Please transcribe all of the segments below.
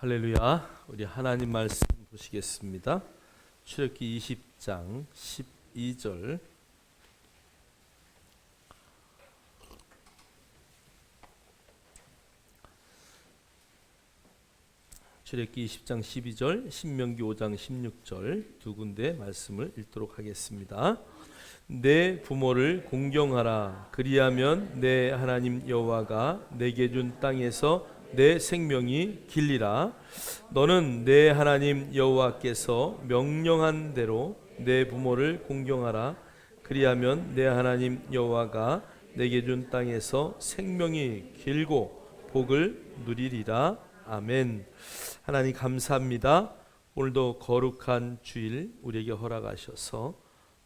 할렐루야. 우리 하나님 말씀 보시겠습니다. 출애굽기 20장 12절. 출애굽기 20장 12절, 신명기 5장 16절 두 군데 말씀을 읽도록 하겠습니다. 내 부모를 공경하라. 그리하면 내 하나님 여호와가 내게 준 땅에서 내 생명이 길리라. 너는 내 하나님 여호와께서 명령한 대로 내 부모를 공경하라. 그리하면 내 하나님 여호와가 내게 준 땅에서 생명이 길고 복을 누리리라. 아멘. 하나님 감사합니다. 오늘도 거룩한 주일 우리에게 허락하셔서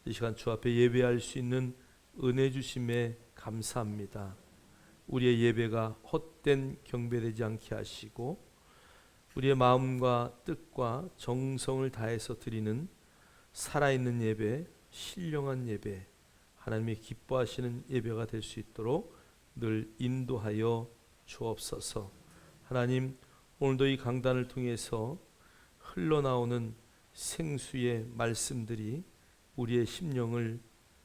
이 시간 주 앞에 예배할 수 있는 은혜 주심에 감사합니다. 우리의 예배가 헛된 경배되지 않게 하시고 우리의 마음과 뜻과 정성을 다해서 드리는 살아있는 예배, 신령한 예배, 하나님이 기뻐하시는 예배가 될 수 있도록 늘 인도하여 주옵소서. 하나님, 오늘도 이 강단을 통해서 흘러나오는 생수의 말씀들이 우리의 심령을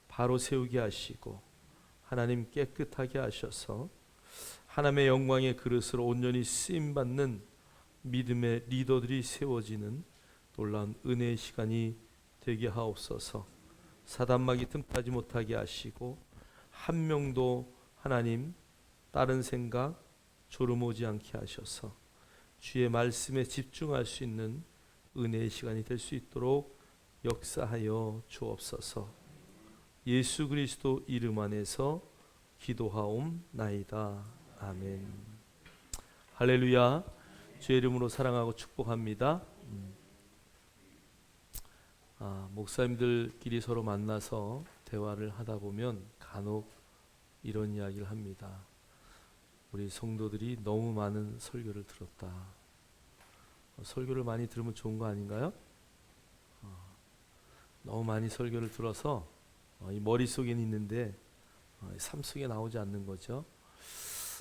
바로 세우게 하시고 하나님 깨끗하게 하셔서 하나님의 영광의 그릇으로 온전히 쓰임받는 믿음의 리더들이 세워지는 놀라운 은혜의 시간이 되게 하옵소서. 사단마귀 틈타지 못하게 하시고 한 명도 하나님 다른 생각 졸음 오지 않게 하셔서 주의 말씀에 집중할 수 있는 은혜의 시간이 될 수 있도록 역사하여 주옵소서. 예수 그리스도 이름 안에서 기도하옵나이다. 아멘. 할렐루야. 주의 이름으로 사랑하고 축복합니다. 목사님들끼리 서로 만나서 대화를 하다 보면 간혹 이런 이야기를 합니다. 우리 성도들이 너무 많은 설교를 들었다. 설교를 많이 들으면 좋은 거 아닌가요? 너무 많이 설교를 들어서 이 머릿속에는 있는데 삶 속에 나오지 않는 거죠.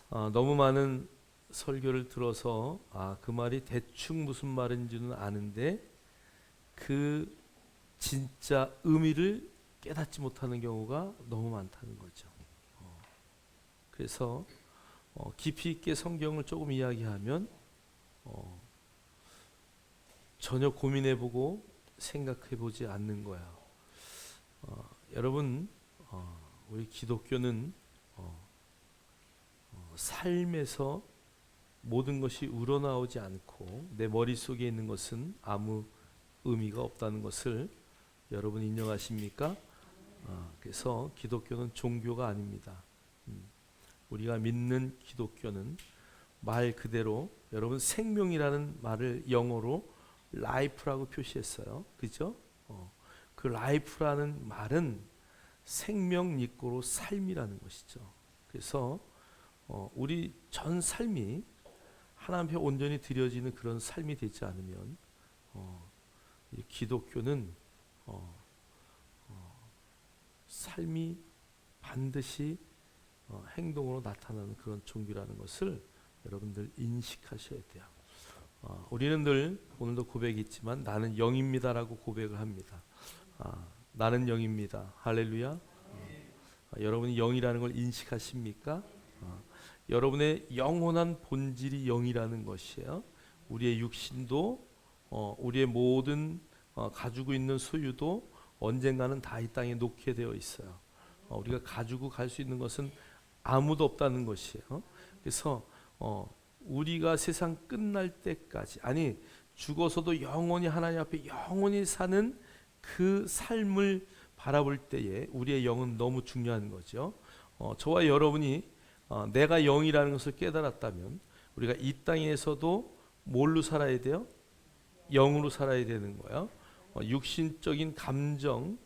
너무 많은 설교를 들어서 그 말이 대충 무슨 말인지는 아는데 그 진짜 의미를 깨닫지 못하는 경우가 너무 많다는 거죠. 그래서 깊이 있게 성경을 조금 이야기하면 전혀 고민해보고 생각해보지 않는 거야. 여러분, 우리 기독교는 삶에서 모든 것이 우러나오지 않고 내 머릿속에 있는 것은 아무 의미가 없다는 것을 여러분 인정하십니까? 그래서 기독교는 종교가 아닙니다. 우리가 믿는 기독교는 말 그대로 여러분 생명이라는 말을 영어로 life라고 표시했어요. 그죠? 그 life라는 말은 생명 이꼬로 삶이라는 것이죠. 그래서 우리 전 삶이 하나님 앞에 온전히 드려지는 그런 삶이 되지 않으면 이 기독교는 삶이 반드시 행동으로 나타나는 그런 종교라는 것을 여러분들 인식하셔야 돼요. 우리는 늘 오늘도 고백이 있지만 나는 영입니다라고 고백을 합니다. 나는 영입니다. 할렐루야. 여러분이 영이라는 걸 인식하십니까? 여러분의 영원한 본질이 영이라는 것이에요. 우리의 육신도 우리의 모든 가지고 있는 소유도 언젠가는 다 이 땅에 놓게 되어 있어요. 우리가 가지고 갈 수 있는 것은 아무도 없다는 것이에요. 그래서 우리가 세상 끝날 때까지, 아니 죽어서도 영원히 하나님 앞에 영원히 사는 그 삶을 바라볼 때에 우리의 영은 너무 중요한 거죠. 저와 여러분이 내가 영이라는 것을 깨달았다면 우리가 이 땅에서도 뭘로 살아야 돼요? 영으로 살아야 되는 거예요. 육신적인 감정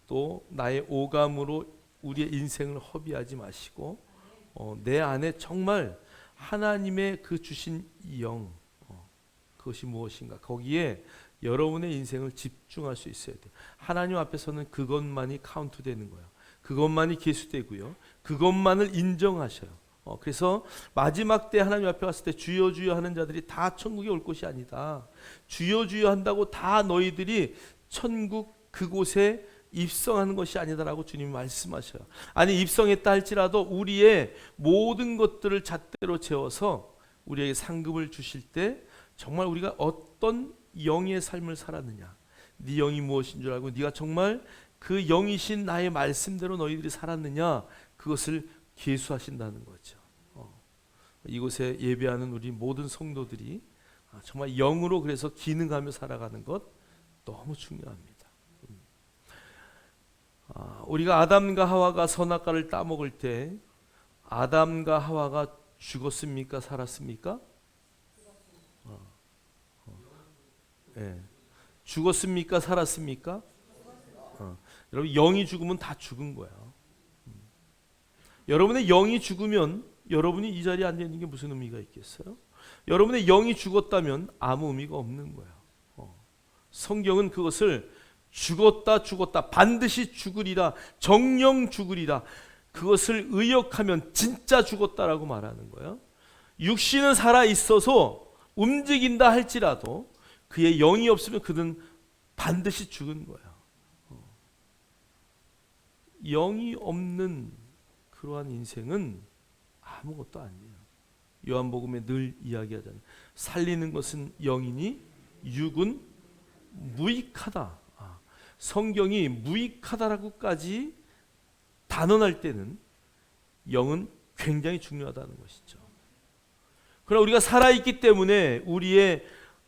또 나의 오감으로 우리의 인생을 허비하지 마시고 내 안에 정말 하나님의 그 주신 영, 그것이 무엇인가, 거기에 여러분의 인생을 집중할 수 있어야 돼요. 하나님 앞에서는 그것만이 카운트되는 거예요. 그것만이 계수되고요. 그것만을 인정하셔요. 그래서 마지막 때 하나님 앞에 갔을 때 주여 주여 하는 자들이 다 천국에 올 것이 아니다. 주여 주여 한다고 다 너희들이 천국 그곳에 입성하는 것이 아니다라고 주님이 말씀하셔요. 아니 입성했다 할지라도 우리의 모든 것들을 잣대로 채워서 우리에게 상급을 주실 때 정말 우리가 어떤 영의 삶을 살았느냐, 네 영이 무엇인 줄 알고 네가 정말 그 영이신 나의 말씀대로 너희들이 살았느냐, 그것을 계수하신다는 거죠. 이곳에 예배하는 우리 모든 성도들이 정말 영으로 그래서 기능하며 살아가는 것 너무 중요합니다. 우리가 아담과 하와가 선악과를 따먹을 때 아담과 하와가 죽었습니까? 살았습니까? 네. 죽었습니까? 살았습니까? 여러분 영이 죽으면 다 죽은 거예요. 여러분의 영이 죽으면 여러분이 이 자리에 앉아 있는 게 무슨 의미가 있겠어요? 여러분의 영이 죽었다면 아무 의미가 없는 거예요. 성경은 그것을 죽었다 반드시 죽으리라, 정령 죽으리라, 그것을 의역하면 진짜 죽었다라고 말하는 거예요. 육신은 살아 있어서 움직인다 할지라도 그의 영이 없으면 그는 반드시 죽은 거예요. 영이 없는 그러한 인생은 아무것도 아니에요. 요한복음에 늘 이야기하잖아요. 살리는 것은 영이니 육은 무익하다. 성경이 무익하다라고까지 단언할 때는 영은 굉장히 중요하다는 것이죠. 그러나 우리가 살아있기 때문에 우리의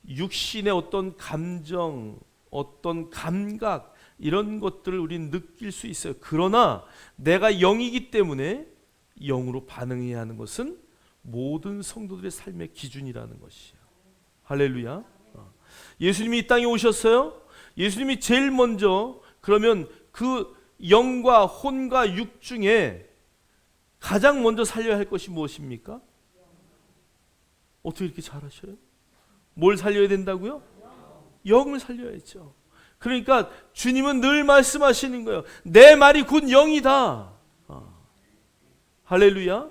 육신의 어떤 감정, 어떤 감각, 이런 것들을 우리는 느낄 수 있어요. 그러나 내가 영이기 때문에 영으로 반응해야 하는 것은 모든 성도들의 삶의 기준이라는 것이에요. 할렐루야. 예수님이 이 땅에 오셨어요. 예수님이 제일 먼저 그러면 그 영과 혼과 육 중에 가장 먼저 살려야 할 것이 무엇입니까? 어떻게 이렇게 잘하셔요? 뭘 살려야 된다고요? 영을 살려야죠. 그러니까 주님은 늘 말씀하시는 거예요. 내 말이 곧 영이다. 할렐루야.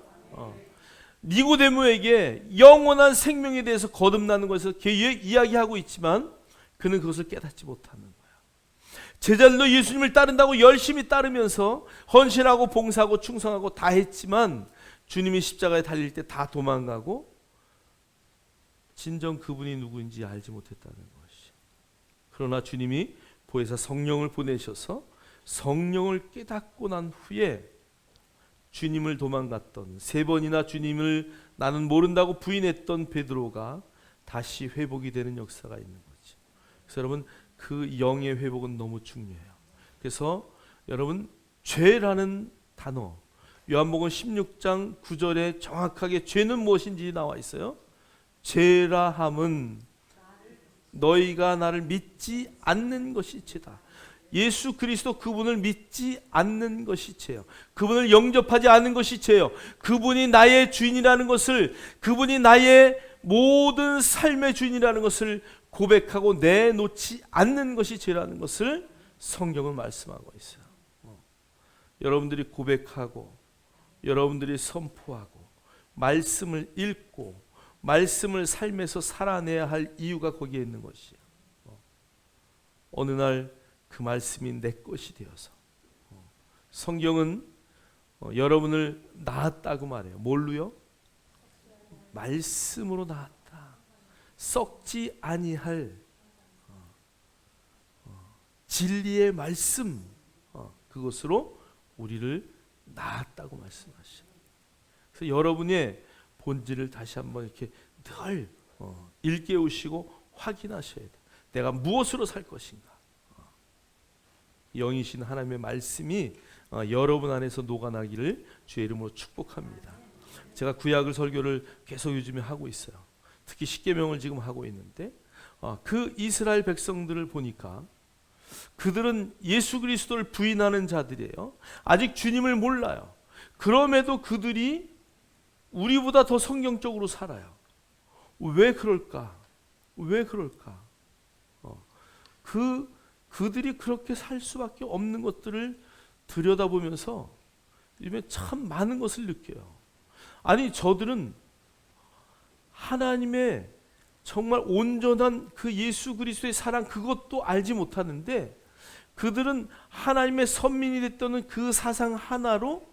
니고데모에게 영원한 생명에 대해서 거듭나는 것에서 이야기하고 있지만 그는 그것을 깨닫지 못하는 거예요. 제자들도 예수님을 따른다고 열심히 따르면서 헌신하고 봉사하고 충성하고 다 했지만 주님이 십자가에 달릴 때 다 도망가고 진정 그분이 누구인지 알지 못했다는 것이. 그러나 주님이 보혜사 성령을 보내셔서 성령을 깨닫고 난 후에 주님을 도망갔던, 3번이나 주님을 나는 모른다고 부인했던 베드로가 다시 회복이 되는 역사가 있는 거죠. 그래서 여러분 그 영의 회복은 너무 중요해요. 그래서 여러분 죄라는 단어, 요한복음 16장 9절에 정확하게 죄는 무엇인지 나와 있어요. 죄라 함은 너희가 나를 믿지 않는 것이 죄다. 예수 그리스도 그분을 믿지 않는 것이 죄요. 그분을 영접하지 않는 것이 죄요. 그분이 나의 주인이라는 것을, 그분이 나의 모든 삶의 주인이라는 것을 고백하고 내놓지 않는 것이 죄라는 것을 성경은 말씀하고 있어요. 여러분들이 고백하고 여러분들이 선포하고 말씀을 읽고 말씀을 삶에서 살아내야 할 이유가 거기에 있는 것이에요. 어느 날 그 말씀이 내 것이 되어서 성경은 여러분을 낳았다고 말해요. 뭘로요? 말씀으로 낳았다. 썩지 아니할 진리의 말씀, 그것으로 우리를 낳았다고 말씀하시죠. 그래서 여러분의 본질을 다시 한번 이렇게 늘 일깨우시고 확인하셔야 돼요. 내가 무엇으로 살 것인가. 영이신 하나님의 말씀이 여러분 안에서 녹아나기를 주의 이름으로 축복합니다. 제가 구약을 설교를 계속 요즘에 하고 있어요. 특히 십계명을 지금 하고 있는데 그 이스라엘 백성들을 보니까 그들은 예수 그리스도를 부인하는 자들이에요. 아직 주님을 몰라요. 그럼에도 그들이 우리보다 더 성경적으로 살아요. 왜 그럴까? 왜 그럴까? 그들이 그렇게 살 수밖에 없는 것들을 들여다보면서 참 많은 것을 느껴요. 아니 저들은 하나님의 정말 온전한 그 예수 그리스도의 사랑 그것도 알지 못하는데 그들은 하나님의 선민이 됐다는 그 사상 하나로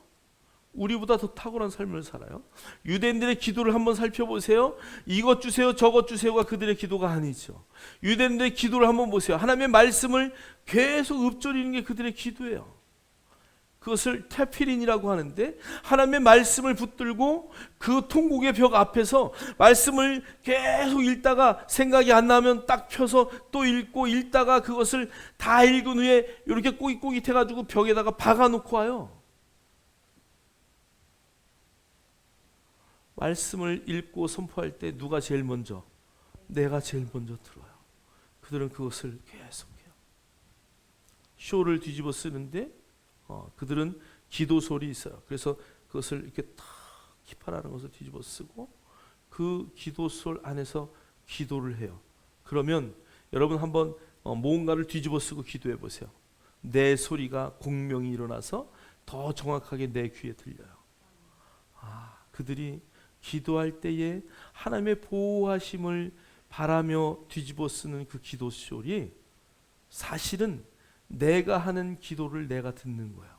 우리보다 더 탁월한 삶을 살아요. 유대인들의 기도를 한번 살펴보세요. 이것 주세요 저것 주세요가 그들의 기도가 아니죠. 유대인들의 기도를 한번 보세요. 하나님의 말씀을 계속 읊조리는 게 그들의 기도예요. 그것을 테필인이라고 하는데 하나님의 말씀을 붙들고 그 통곡의 벽 앞에서 말씀을 계속 읽다가 생각이 안 나면 딱 펴서 또 읽고 읽다가 그것을 다 읽은 후에 이렇게 꼬깃꼬깃해가지고 벽에다가 박아놓고 와요. 말씀을 읽고 선포할 때 누가 제일 먼저? 내가 제일 먼저 들어요. 그들은 그것을 계속해요. 쇼를 뒤집어 쓰는데 그들은 기도솔이 있어요. 그래서 그것을 이렇게 탁 기파라는 것을 뒤집어 쓰고 그 기도솔 안에서 기도를 해요. 그러면 여러분 한번 뭔가를 뒤집어 쓰고 기도해 보세요. 내 소리가 공명이 일어나서 더 정확하게 내 귀에 들려요. 그들이 기도할 때에 하나님의 보호하심을 바라며 뒤집어 쓰는 그 기도솔이 사실은 내가 하는 기도를 내가 듣는 거예요.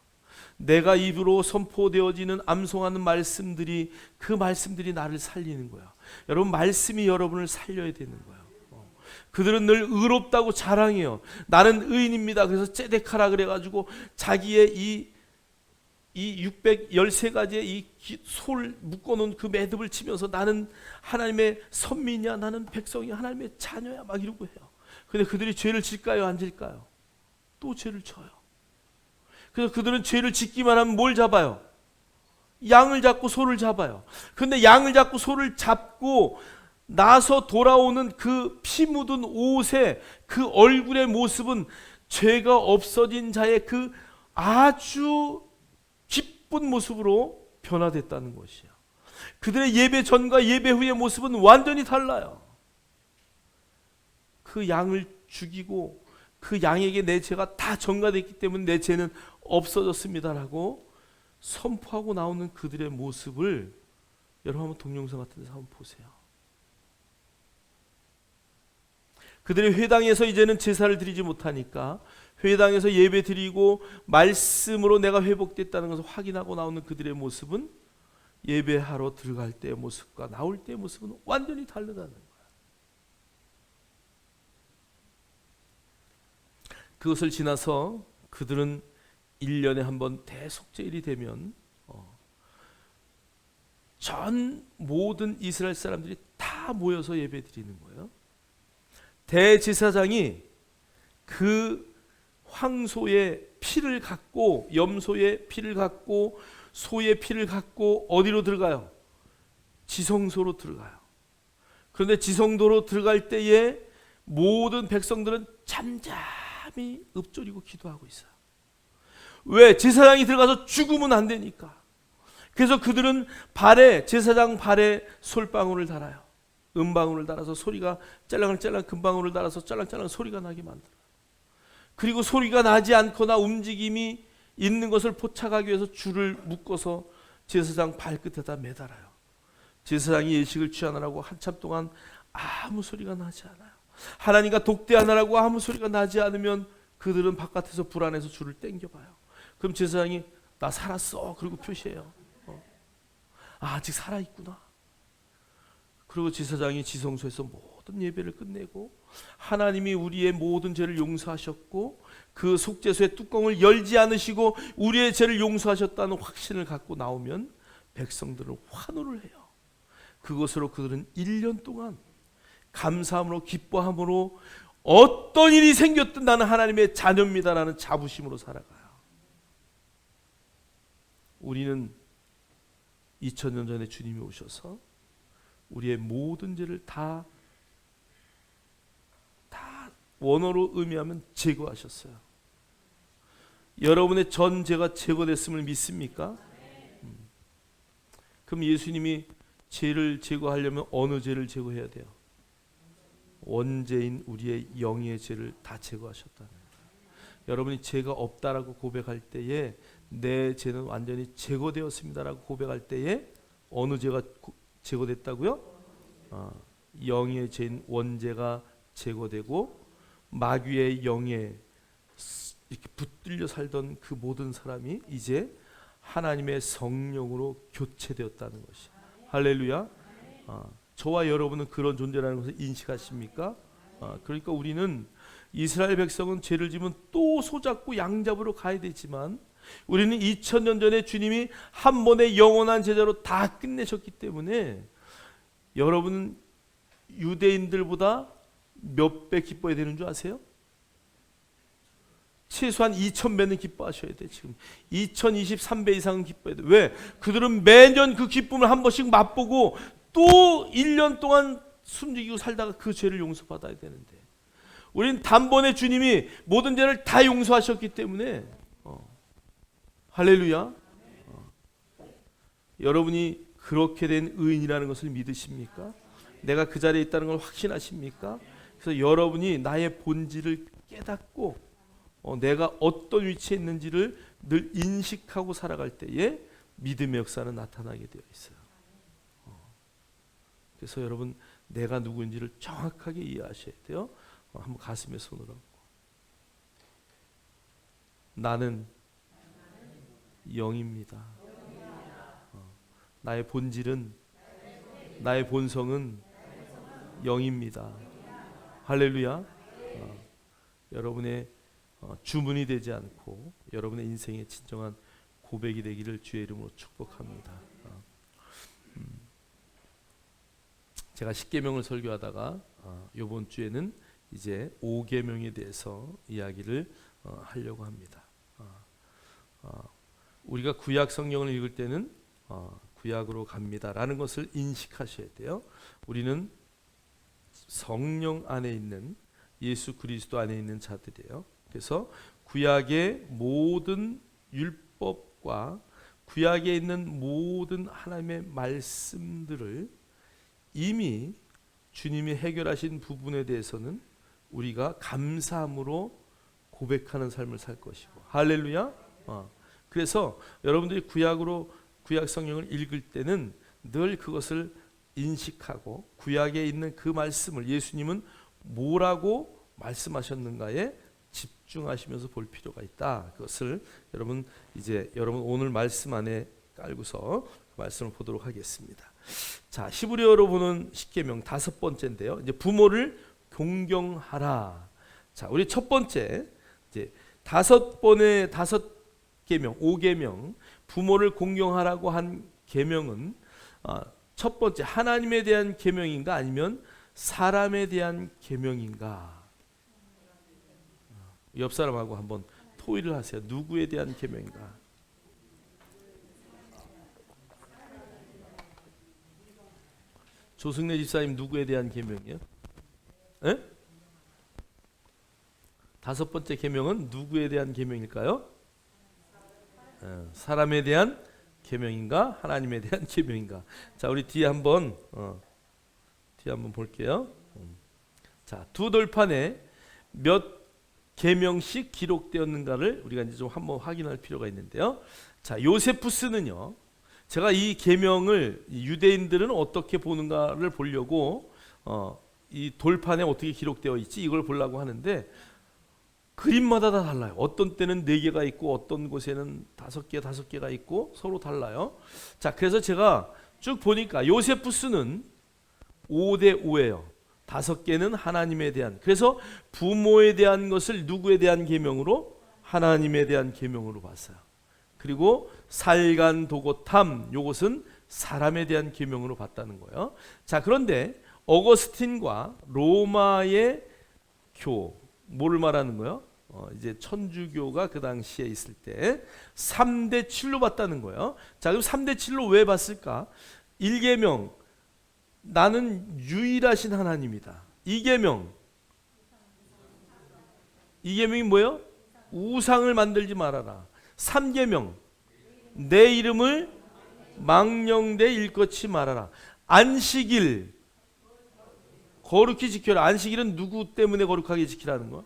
내가 입으로 선포되어지는 암송하는 말씀들이 그 말씀들이 나를 살리는 거예요. 여러분 말씀이 여러분을 살려야 되는 거예요. 그들은 늘 의롭다고 자랑해요. 나는 의인입니다. 그래서 째데카라 그래가지고 자기의 이 613가지의 이 솔 묶어놓은 그 매듭을 치면서 나는 하나님의 선민이야, 나는 백성이야, 하나님의 자녀야 막 이러고 해요. 근데 그들이 죄를 질까요 안 질까요? 또 죄를 져요. 그래서 그들은 죄를 짓기만 하면 뭘 잡아요? 양을 잡고 소를 잡아요. 근데 양을 잡고 소를 잡고 나서 돌아오는 그 피 묻은 옷의 그 얼굴의 모습은 죄가 없어진 자의 그 아주 기쁜 모습으로 변화됐다는 것이에요. 그들의 예배 전과 예배 후의 모습은 완전히 달라요. 그 양을 죽이고 그 양에게 내 죄가 다 전가됐기 때문에 내 죄는 없어졌습니다라고 선포하고 나오는 그들의 모습을 여러분 한번 동영상 같은 데서 한번 보세요. 그들의 회당에서 이제는 제사를 드리지 못하니까 회당에서 예배 드리고 말씀으로 내가 회복됐다는 것을 확인하고 나오는 그들의 모습은 예배하러 들어갈 때의 모습과 나올 때의 모습은 완전히 다르다는 거예요. 그것을 지나서 그들은 1년에 한 번 대속제일이 되면 전 모든 이스라엘 사람들이 다 모여서 예배 드리는 거예요. 대제사장이 그 황소의 피를 갖고 염소의 피를 갖고 소의 피를 갖고 어디로 들어가요? 지성소로 들어가요. 그런데 지성소로 들어갈 때에 모든 백성들은 잠잠히 읊조리고 기도하고 있어요. 왜? 제사장이 들어가서 죽으면 안 되니까. 그래서 그들은 발에 제사장 발에 솔방울을 달아요. 음방울을 달아서 소리가 짤랑짤랑 금방울을 달아서 짤랑짤랑 소리가 나게 만들어요. 그리고 소리가 나지 않거나 움직임이 있는 것을 포착하기 위해서 줄을 묶어서 제사장 발끝에다 매달아요. 제사장이 예식을 취하느라고 한참 동안 아무 소리가 나지 않아요. 하나님과 독대하느라고 아무 소리가 나지 않으면 그들은 바깥에서 불안해서 줄을 당겨봐요. 그럼 제사장이 나 살았어 그리고 표시해요. 아직 살아있구나. 그리고 제사장이 지성소에서 모든 예배를 끝내고 하나님이 우리의 모든 죄를 용서하셨고 그 속죄소의 뚜껑을 열지 않으시고 우리의 죄를 용서하셨다는 확신을 갖고 나오면 백성들은 환호를 해요. 그것으로 그들은 1년 동안 감사함으로 기뻐함으로 어떤 일이 생겼든 나는 하나님의 자녀입니다라는 자부심으로 살아가요. 우리는 2000년 전에 주님이 오셔서 우리의 모든 죄를 다 원어로 의미하면 제거하셨어요. 여러분의 전 죄가 제거됐음을 믿습니까? 그럼 예수님이 죄를 제거하려면 어느 죄를 제거해야 돼요? 원죄인 우리의 영의 죄를 다 제거하셨다는 거예요. 여러분이 죄가 없다라고 고백할 때에 내 죄는 완전히 제거되었습니다라고 고백할 때에 어느 죄가 제거됐다고요? 영의 죄인 원죄가 제거되고 마귀의 영에 이렇게 붙들려 살던 그 모든 사람이 이제 하나님의 성령으로 교체되었다는 것이. 할렐루야. 저와 여러분은 그런 존재라는 것을 인식하십니까? 그러니까 우리는 이스라엘 백성은 죄를 지면 또 소잡고 양 잡으러 가야 되지만 우리는 2000년 전에 주님이 한 번의 영원한 제자로 다 끝내셨기 때문에 여러분은 유대인들보다 몇 배 기뻐야 되는 줄 아세요? 최소한 2000배는 기뻐하셔야 돼. 지금 2023배 이상은 기뻐야 돼. 왜? 그들은 매년 그 기쁨을 한 번씩 맛보고 또 1년 동안 숨지기고 살다가 그 죄를 용서받아야 되는데 우린 단번에 주님이 모든 죄를 다 용서하셨기 때문에 할렐루야. 여러분이 그렇게 된 의인이라는 것을 믿으십니까? 내가 그 자리에 있다는 걸 확신하십니까? 그래서 여러분이 나의 본질을 깨닫고 내가 어떤 위치에 있는지를 늘 인식하고 살아갈 때에 믿음의 역사는 나타나게 되어 있어요. 그래서 여러분 내가 누구인지를 정확하게 이해하셔야 돼요. 한번 가슴에 손을 얹고 나는 영입니다. 나의 본질은 나의 본성은 영입니다. 할렐루야. 여러분의 주문이 되지 않고 여러분의 인생의 진정한 고백이 되기를 주의 이름으로 축복합니다. 제가 10계명을 설교하다가 이번 주에는 이제 5계명에 대해서 이야기를 하려고 합니다. 우리가 구약 성경을 읽을 때는 구약으로 갑니다라는 것을 인식하셔야 돼요. 우리는 성령 안에 있는 예수 그리스도 안에 있는 자들이에요. 그래서 구약의 모든 율법과 구약에 있는 모든 하나님의 말씀들을 이미 주님이 해결하신 부분에 대해서는 우리가 감사함으로 고백하는 삶을 살 것이고 할렐루야. 그래서 여러분들이 구약 성경을 읽을 때는 늘 그것을 인식하고 구약에 있는 그 말씀을 예수님은 뭐라고 말씀하셨는가에 집중하시면서 볼 필요가 있다. 그것을 여러분 오늘 말씀 안에 깔고서 그 말씀을 보도록 하겠습니다. 자, 히브리어로 보는 10계명 5번째인데요. 이제 부모를 존경하라. 자, 우리 첫 번째 이제 5계명 5계명 부모를 공경하라고 한 계명은 첫 번째 하나님에 대한 계명인가 아니면 사람에 대한 계명인가? 옆 사람하고 한번 토의를 하세요. 누구에 대한 계명인가? 조승래 집사님 누구에 대한 계명이요? 에? 5번째 계명은 누구에 대한 계명일까요? 사람에 대한 계명인가 하나님에 대한 계명인가? 자, 우리 뒤에 한번 볼게요. 자, 두 돌판에 몇 계명씩 기록되었는가를 우리가 이제 좀 한번 확인할 필요가 있는데요. 자, 요세푸스는요. 제가 이 계명을 유대인들은 어떻게 보는가를 보려고 이 돌판에 어떻게 기록되어 있지 이걸 보려고 하는데 그림마다 다 달라요. 어떤 때는 4개가 있고 어떤 곳에는 5개가 있고 서로 달라요. 자, 그래서 제가 쭉 보니까 요세푸스는 5대 5예요. 5개는 하나님에 대한. 그래서 부모에 대한 것을 누구에 대한 계명으로? 하나님에 대한 계명으로 봤어요. 그리고 살간도고탐 요것은 사람에 대한 계명으로 봤다는 거예요. 자, 그런데 어거스틴과 로마의 뭐를 말하는 거예요? 이제 천주교가 그 당시에 있을 때 3대 7로 봤다는 거예요. 자, 그럼 3대 7로 왜 봤을까? 1계명 나는 유일하신 하나님이다. 2계명이 뭐예요? 우상을 만들지 말아라. 3계명 내 이름을 망령되 일컫지 말아라. 안식일 거룩히 지켜라. 안식일은 누구 때문에 거룩하게 지키라는 거야?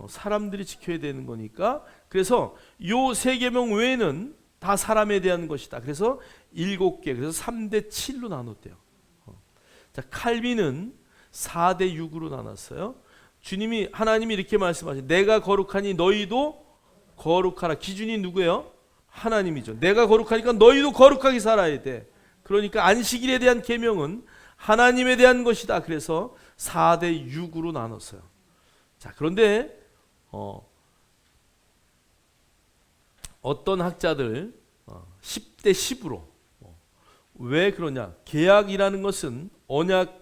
사람들이 지켜야 되는 거니까. 그래서 요 3계명 외에는 다 사람에 대한 것이다. 그래서 7개, 그래서 3대 7로 나눴대요. 자, 칼빈은 4대 6으로 나눴어요. 주님이, 하나님이 이렇게 말씀하신, 내가 거룩하니 너희도 거룩하라. 기준이 누구예요? 하나님이죠. 내가 거룩하니까 너희도 거룩하게 살아야 돼. 그러니까 안식일에 대한 계명은 하나님에 대한 것이다. 그래서 4대 6으로 나눴어요. 자, 그런데 어떤 학자들 10대 10으로, 왜 그러냐? 계약이라는 것은 언약,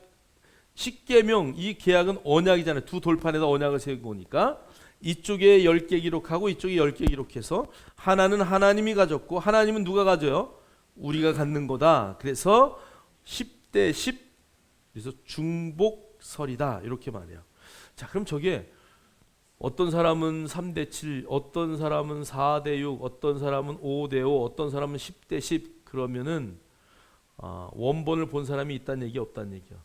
십계명, 이 계약은 언약이잖아요. 두 돌판에다 언약을 세우고 오니까 이쪽에 10개 기록하고 이쪽에 10개 기록해서 하나는 하나님이 가졌고 하나님은 누가 가져요? 우리가 갖는 거다. 그래서 10대 10, 그래서 중복설이다, 이렇게 말해요. 자, 그럼 저게 어떤 사람은 3대 7, 어떤 사람은 4대 6, 어떤 사람은 5대 5, 어떤 사람은 10대 10, 그러면은 원본을 본 사람이 있다는 얘기, 없다는 얘기야?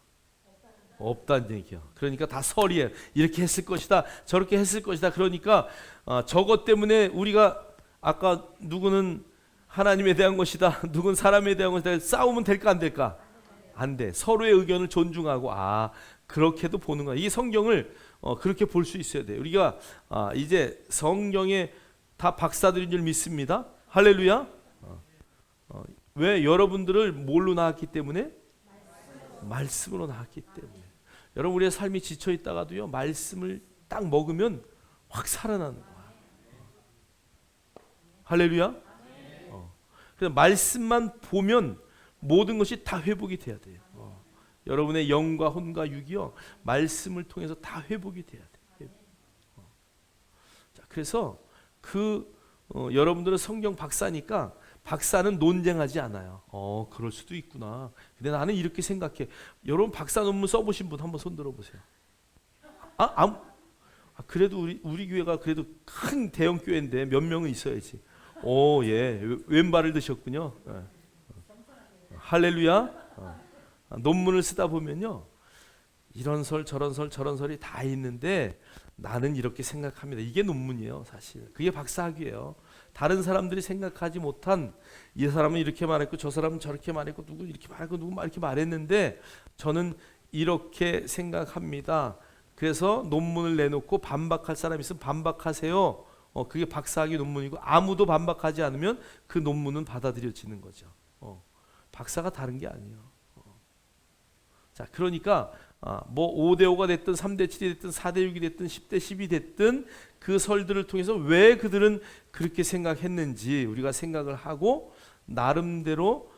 없다는 얘기야. 그러니까 다 설이에요. 이렇게 했을 것이다, 저렇게 했을 것이다. 그러니까 저것 때문에 우리가 아까 누구는 하나님에 대한 것이다, 누군 사람에 대한 것이다, 싸우면 될까 안 될까? 안 돼. 서로의 의견을 존중하고, 그렇게도 보는 거야. 이 성경을 그렇게 볼 수 있어야 돼. 우리가 이제 성경에 다 박사들인 줄 믿습니다. 할렐루야. 왜? 여러분들을 뭘로 낳았기 때문에? 말씀으로 낳았기 때문에. 여러분, 우리의 삶이 지쳐 있다가도요, 말씀을 딱 먹으면 확 살아나는 거야. 할렐루야. 그래서 말씀만 보면 모든 것이 다 회복이 돼야 돼요. 여러분의 영과 혼과 육이요, 말씀을 통해서 다 회복이 돼야 돼요. 자, 그래서 여러분들은 성경 박사니까 박사는 논쟁하지 않아요. 그럴 수도 있구나. 근데 나는 이렇게 생각해. 여러분 박사 논문 써보신 분 한번 손 들어보세요. 그래도 우리 교회가 그래도 큰 대형 교회인데 몇 명은 있어야지. 예, 왼발을 드셨군요. 할렐루야. 논문을 쓰다 보면요, 이런 설 저런 설 저런 설이 다 있는데 나는 이렇게 생각합니다. 이게 논문이에요, 사실. 그게 박사학위예요. 다른 사람들이 생각하지 못한, 이 사람은 이렇게 말했고 저 사람은 저렇게 말했고 누구 이렇게 말했고 누구 이렇게 말했는데 저는 이렇게 생각합니다. 그래서 논문을 내놓고 반박할 사람이 있으면 반박하세요. 그게 박사학위 논문이고, 아무도 반박하지 않으면 그 논문은 받아들여지는 거죠. 박사가 다른 게 아니에요. 자, 그러니까 뭐 5대 5가 됐든 3대 7이 됐든 4대 6이 됐든 10대 10이 됐든 그 설들을 통해서 왜 그들은 그렇게 생각했는지 우리가 생각을 하고, 나름대로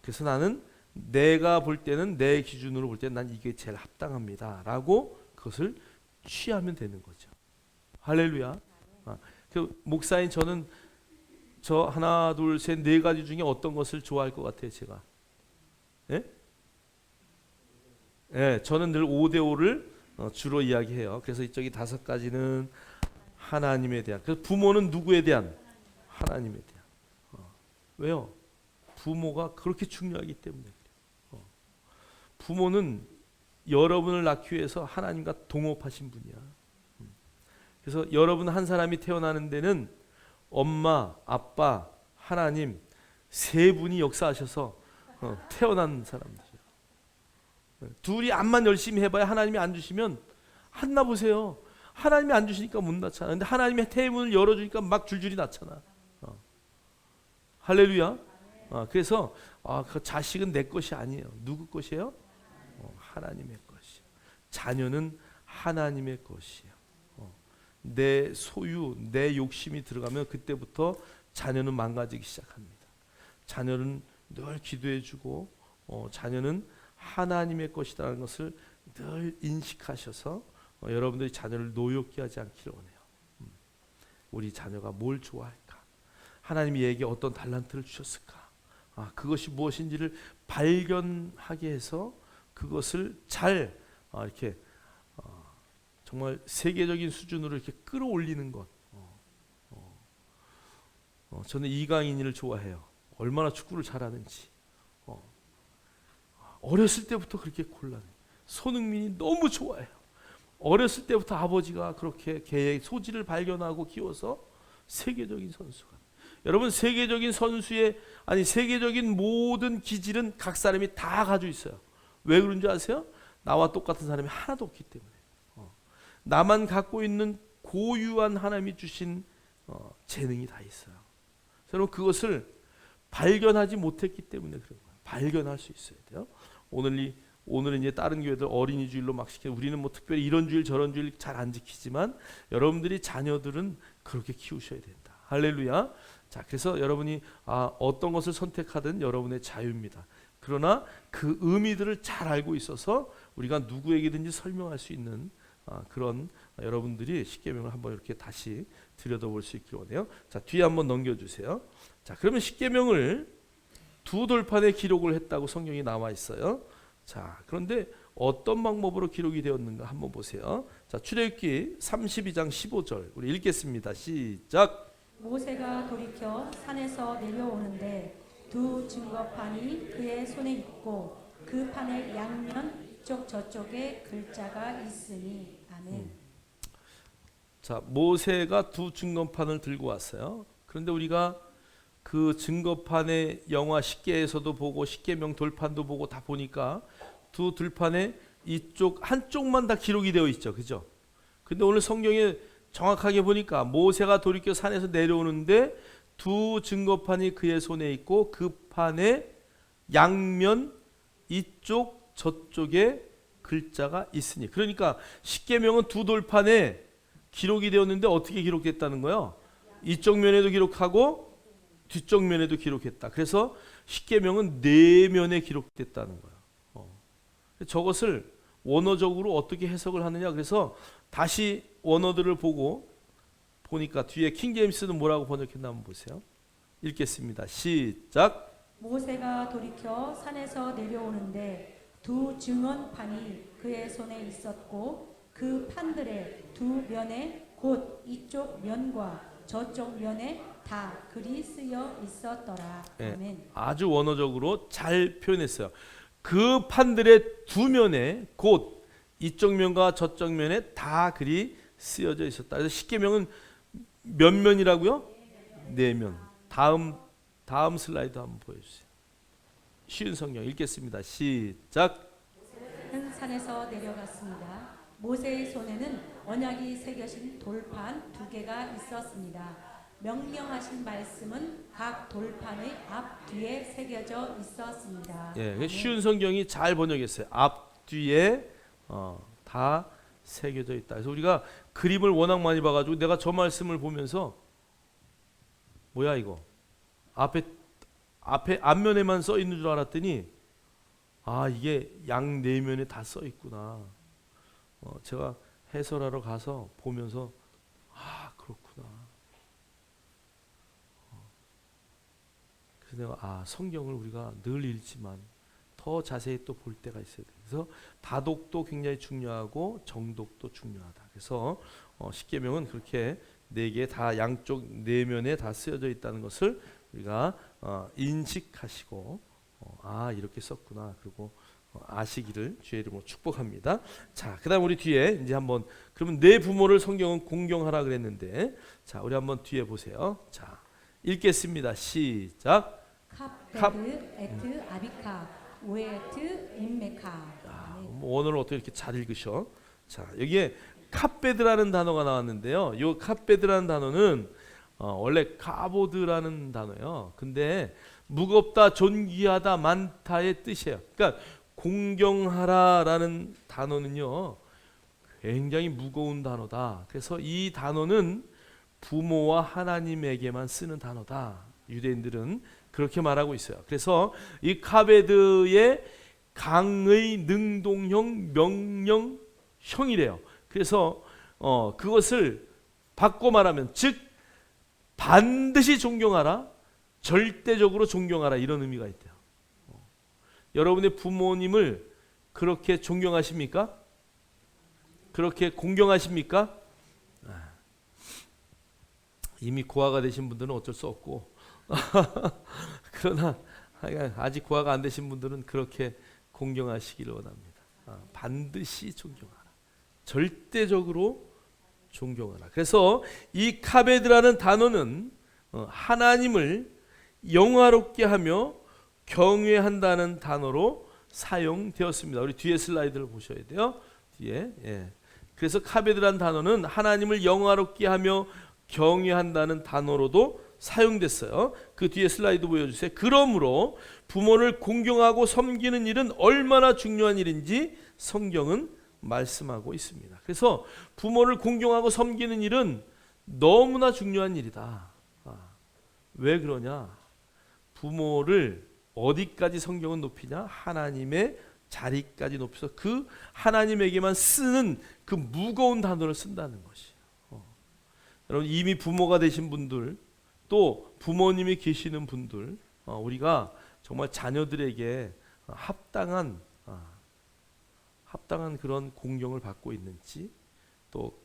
그래서 나는 내가 볼 때는, 내 기준으로 볼 때는 난 이게 제일 합당합니다 라고 그것을 취하면 되는 거죠. 할렐루야. 그 목사인 저는 저 하나 둘 셋 네 가지 중에 어떤 것을 좋아할 것 같아요, 제가? 예? 예, 저는 늘 5대 5를 주로 이야기해요. 그래서 이쪽이 5가지는 하나님에 대한. 그래서 부모는 누구에 대한? 하나님에 대한. 왜요? 부모가 그렇게 중요하기 때문에. 부모는 여러분을 낳기 위해서 하나님과 동업하신 분이야. 그래서 여러분 한 사람이 태어나는 데는 엄마, 아빠, 하나님 세 분이 역사하셔서 태어난 사람들이에요. 둘이 암만 열심히 해봐야 하나님이 안 주시면, 한나 보세요. 하나님이 안 주시니까 못 낳잖아. 근데 하나님의 태문을 열어주니까 막 줄줄이 낳잖아. 할렐루야. 그래서 그 자식은 내 것이 아니에요. 누구 것이에요? 하나님의 것이에요. 자녀는 하나님의 것이에요. 내 소유, 내 욕심이 들어가면 그때부터 자녀는 망가지기 시작합니다. 자녀는 늘 기도해주고, 자녀는 하나님의 것이라는 것을 늘 인식하셔서 여러분들이 자녀를 노엽게 하지 않기를 원해요. 우리 자녀가 뭘 좋아할까? 하나님이 얘에게 어떤 달란트를 주셨을까? 그것이 무엇인지를 발견하게 해서 그것을 잘 이렇게 정말 세계적인 수준으로 이렇게 끌어올리는 것. 저는 이강인을 좋아해요. 얼마나 축구를 잘하는지. 어렸을 때부터 그렇게 곤란해. 손흥민이 너무 좋아해요. 어렸을 때부터 아버지가 그렇게 걔의 소질을 발견하고 키워서 세계적인 선수가. 여러분 세계적인 선수의 세계적인 모든 기질은 각 사람이 다 가지고 있어요. 왜 그런 줄 아세요? 나와 똑같은 사람이 하나도 없기 때문에. 나만 갖고 있는 고유한 하나님이 주신 재능이 다 있어요. 여러분 그것을 발견하지 못했기 때문에 그런 거예요. 발견할 수 있어야 돼요. 오늘은 이제 다른 교회들 어린이 주일로 막 시켜. 우리는 뭐 특별히 이런 주일 저런 주일 잘 안 지키지만 여러분들이 자녀들은 그렇게 키우셔야 된다. 할렐루야. 자, 그래서 여러분이 어떤 것을 선택하든 여러분의 자유입니다. 그러나 그 의미들을 잘 알고 있어서 우리가 누구에게든지 설명할 수 있는 그런 여러분들이 십계명을 한번 이렇게 다시 들여다볼 수 있길 원해요. 자, 뒤에 한번 넘겨주세요. 자, 그러면 십계명을 두 돌판에 기록을 했다고 성경이 나와 있어요. 자, 그런데 어떤 방법으로 기록이 되었는가 한번 보세요. 자, 출애굽기 32장 15절 우리 읽겠습니다. 시작. 모세가 돌이켜 산에서 내려오는데 두 증거판이 그의 손에 있고 그 판의 양면 이쪽 저쪽에 글자가 있으니. 아멘. 자, 모세가 두 증거판을 들고 왔어요. 그런데 우리가 그 증거판의 영화 십계에서도 보고 십계명 돌판도 보고 다 보니까 두 들판에 이쪽 한쪽만 다 기록이 되어 있죠. 그죠? 근데 오늘 성경에 정확하게 보니까 모세가 돌이켜 산에서 내려오는데 두 증거판이 그의 손에 있고 그 판에 양면 이쪽 저쪽에 글자가 있으니. 그러니까 십계명은 두 돌판에 기록이 되었는데 어떻게 기록됐다는 거예요? 이쪽 면에도 기록하고 뒤쪽 면에도 기록했다. 그래서 십계명은 네 면에 기록됐다는 거예요. 저것을 원어적으로 어떻게 해석을 하느냐. 그래서 다시 원어들을 보니까 뒤에 킹제임스는 뭐라고 번역했나 한번 보세요. 읽겠습니다. 시작. 모세가 돌이켜 산에서 내려오는데 두 증언판이 그의 손에 있었고 그 판들의 두 면에 곧 이쪽 면과 저쪽 면에 다 글이 쓰여 있었더라. 아멘. 네, 아주 원어적으로 잘 표현했어요. 그 판들의 두 면에 곧 이쪽 면과 저쪽 면에 다 글이 쓰여져 있었다. 그래서 십계명은 몇 면이라고요? 네 면. 다음 슬라이드 한번 보여주세요. 쉬운 성경 읽겠습니다. 시작. 모세는 산에서 내려갔습니다. 모세의 손에는 언약이 새겨진 돌판 두 개가 있었습니다. 명령하신 말씀은 각 돌판의 앞뒤에 새겨져 있었습니다. 예, 쉬운 성경이 잘 번역했어요. 앞뒤에 다 새겨져 있다. 그래서 우리가 그림을 워낙 많이 봐가지고 내가 저 말씀을 보면서 뭐야 이거 앞에 앞면에만 써 있는 줄 알았더니 이게 양 네 면에 다 써 있구나. 제가 해설하러 가서 보면서 그렇구나. 그래서 내가 성경을 우리가 늘 읽지만 더 자세히 또 볼 때가 있어야 돼. 그래서 다독도 굉장히 중요하고 정독도 중요하다. 그래서 십계명은 그렇게 네 개 다 양쪽 네 면에 다 쓰여져 있다는 것을 우리가 인식하시고 이렇게 썼구나. 그리고 아시기를 주의 이름으로 축복합니다. 자, 그다음 우리 뒤에 이제 한번 그러면 내 부모를 성경은 공경하라 그랬는데 자, 우리 한번 뒤에 보세요. 자, 읽겠습니다. 시작. 카베드 에트 아비카 우에트 임메카. 오늘은 어떻게 이렇게 잘 읽으셔? 자, 여기에 카베드라는 단어가 나왔는데요. 이 카베드라는 단어는 원래 카보드라는 단어예요. 근데 무겁다, 존귀하다, 많다의 뜻이에요. 그러니까 공경하라라는 단어는요 굉장히 무거운 단어다. 그래서 이 단어는 부모와 하나님에게만 쓰는 단어다. 유대인들은 그렇게 말하고 있어요. 그래서 이 카베드의 강의 능동형 명령형이래요. 그래서 그것을 바꿔 말하면 즉 반드시 존경하라, 절대적으로 존경하라 이런 의미가 있대요. 여러분의 부모님을 그렇게 존경하십니까? 그렇게 공경하십니까? 이미 고아가 되신 분들은 어쩔 수 없고 그러나 아직 고아가 안 되신 분들은 그렇게 공경하시기를 원합니다. 반드시 존경하라. 절대적으로 존경하라. 그래서 이 카베드라는 단어는 하나님을 영화롭게 하며 경외한다는 단어로 사용되었습니다. 우리 뒤에 슬라이드를 보셔야 돼요. 뒤에. 예. 그래서 카베드란 단어는 하나님을 영화롭게 하며 경외한다는 단어로도 사용됐어요. 그 뒤에 슬라이드 보여주세요. 그러므로 부모를 공경하고 섬기는 일은 얼마나 중요한 일인지 성경은 말씀하고 있습니다. 그래서 부모를 공경하고 섬기는 일은 너무나 중요한 일이다. 왜 그러냐? 부모를 어디까지 성경은 높이냐? 하나님의 자리까지 높여서 그 하나님에게만 쓰는 그 무거운 단어를 쓴다는 것이에요. 여러분 이미 부모가 되신 분들 또 부모님이 계시는 분들 우리가 정말 자녀들에게 합당한 그런 공경을 받고 있는지 또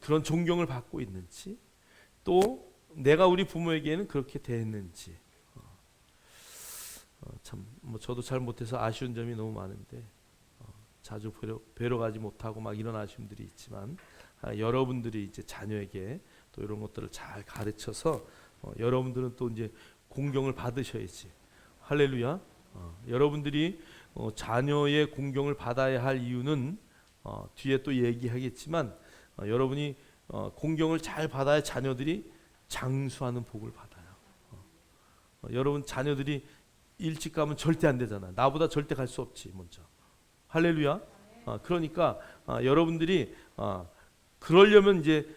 그런 존경을 받고 있는지 또 내가 우리 부모에게는 그렇게 대했는지 참 뭐 저도 잘 못해서 아쉬운 점이 너무 많은데 자주 뵈러 가지 못하고 막 이런 아쉬움들이 있지만 여러분들이 이제 자녀에게 또 이런 것들을 잘 가르쳐서 여러분들은 또 이제 공경을 받으셔야지. 할렐루야. 여러분들이 자녀의 공경을 받아야 할 이유는 뒤에 또 얘기하겠지만 여러분이 공경을 잘 받아야 자녀들이 장수하는 복을 받아요. 여러분 자녀들이 일찍 가면 절대 안 되잖아. 나보다 절대 갈 수 없지 먼저. 할렐루야. 그러니까 여러분들이 그러려면 이제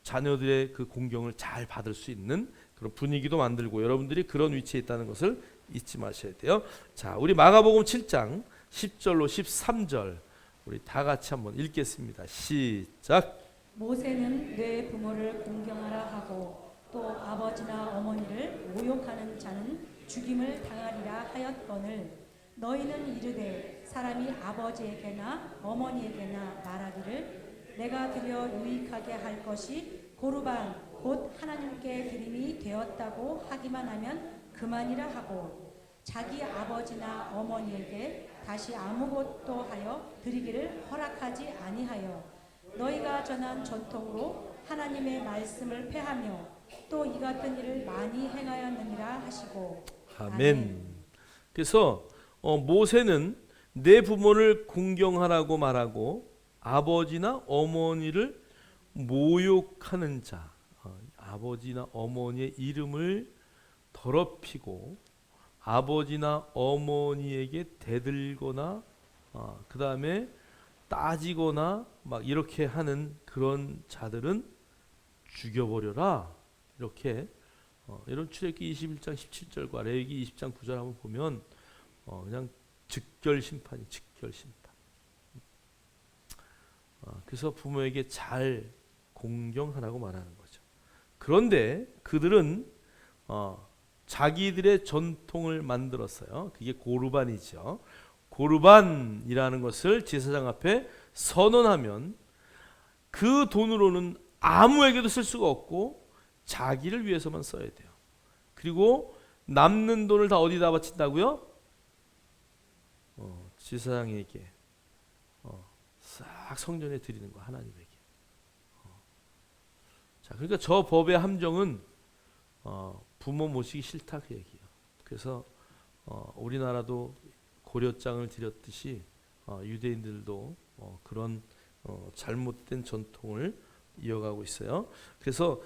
자녀들의 그 공경을 잘 받을 수 있는 그런 분위기도 만들고 여러분들이 그런 위치에 있다는 것을 잊지 마셔야 돼요. 자, 우리 마가복음 7장 10절로 13절 우리 다 같이 한번 읽겠습니다. 시작. 모세는 내 부모를 공경하라 하고 또 아버지나 어머니를 모욕하는 자는 죽임을 당하리라 하였거늘 너희는 이르되 사람이 아버지에게나 어머니에게나 말하기를 내가 드려 유익하게 할 것이 고르반 곧 하나님께 드림이 되었다고 하기만 하면 그만이라 하고 자기 아버지나 어머니에게 다시 아무것도 하여 드리기를 허락하지 아니하여 너희가 전한 전통으로 하나님의 말씀을 폐하며 또 이 같은 일을 많이 행하였느니라 하시고 아멘. 그래서 모세는 내 부모를 공경하라고 말하고 아버지나 어머니를 모욕하는 자, 아버지나 어머니의 이름을 더럽히고 아버지나 어머니에게 대들거나 그 다음에 따지거나 막 이렇게 하는 그런 자들은 죽여버려라. 이렇게 이런 출애굽기 21장 17절과 레위기 20장 9절 한번 보면 그냥 즉결 심판이 즉결 심판. 그래서 부모에게 잘 공경하라고 말하는 거죠. 그런데 그들은 자기들의 전통을 만들었어요. 그게 고르반이죠. 고르반이라는 것을 제사장 앞에 선언하면 그 돈으로는 아무에게도 쓸 수가 없고 자기를 위해서만 써야 돼요. 그리고 남는 돈을 다 어디다 바친다고요? 제사장에게 싹 성전에 드리는 거 하나님에게. 자, 그러니까 저 법의 함정은 부모 모시기 싫다 그 얘기예요. 그래서 우리나라도 고려장을 드렸듯이 유대인들도 그런 잘못된 전통을 이어가고 있어요. 그래서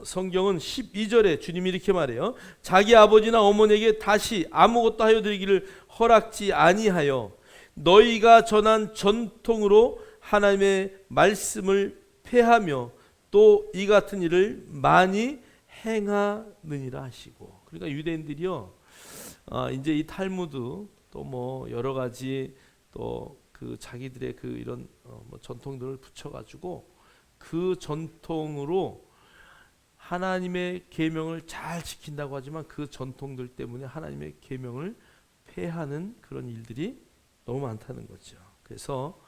성경은 12절에 주님이 이렇게 말해요. 자기 아버지나 어머니에게 다시 아무것도 하여 드리기를 허락지 아니하여 너희가 전한 전통으로 하나님의 말씀을 폐하며 또 이 같은 일을 많이 행하느니라 하시고. 그러니까 유대인들이요 이제 이 탈무드 또 뭐 여러 가지 또 그 자기들의 그 이런 뭐 전통들을 붙여가지고 그 전통으로 하나님의 계명을 잘 지킨다고 하지만 그 전통들 때문에 하나님의 계명을 폐하는 그런 일들이 너무 많다는 거죠. 그래서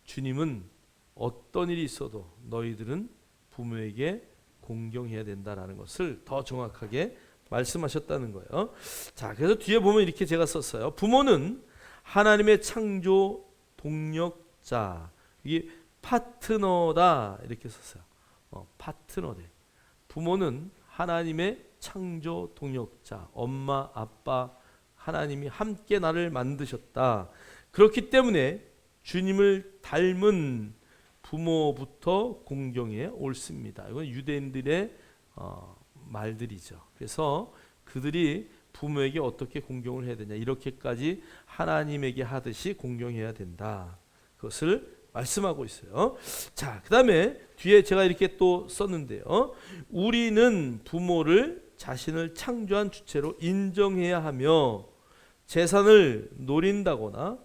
주님은 어떤 일이 있어도 너희들은 부모에게 공경해야 된다라는 것을 더 정확하게 말씀하셨다는 거예요. 자, 그래서 뒤에 보면 이렇게 제가 썼어요. 부모는 하나님의 창조 동력자, 이게 파트너다 이렇게 썼어요. 파트너래. 부모는 하나님의 창조 동역자, 엄마, 아빠, 하나님이 함께 나를 만드셨다. 그렇기 때문에 주님을 닮은 부모부터 공경해 옳습니다. 이건 유대인들의 말들이죠. 그래서 그들이 부모에게 어떻게 공경을 해야 되냐, 이렇게까지 하나님에게 하듯이 공경해야 된다. 그것을 말씀하고 있어요. 자, 그 다음에 뒤에 제가 이렇게 또 썼는데요. 우리는 부모를 자신을 창조한 주체로 인정해야 하며 재산을 노린다거나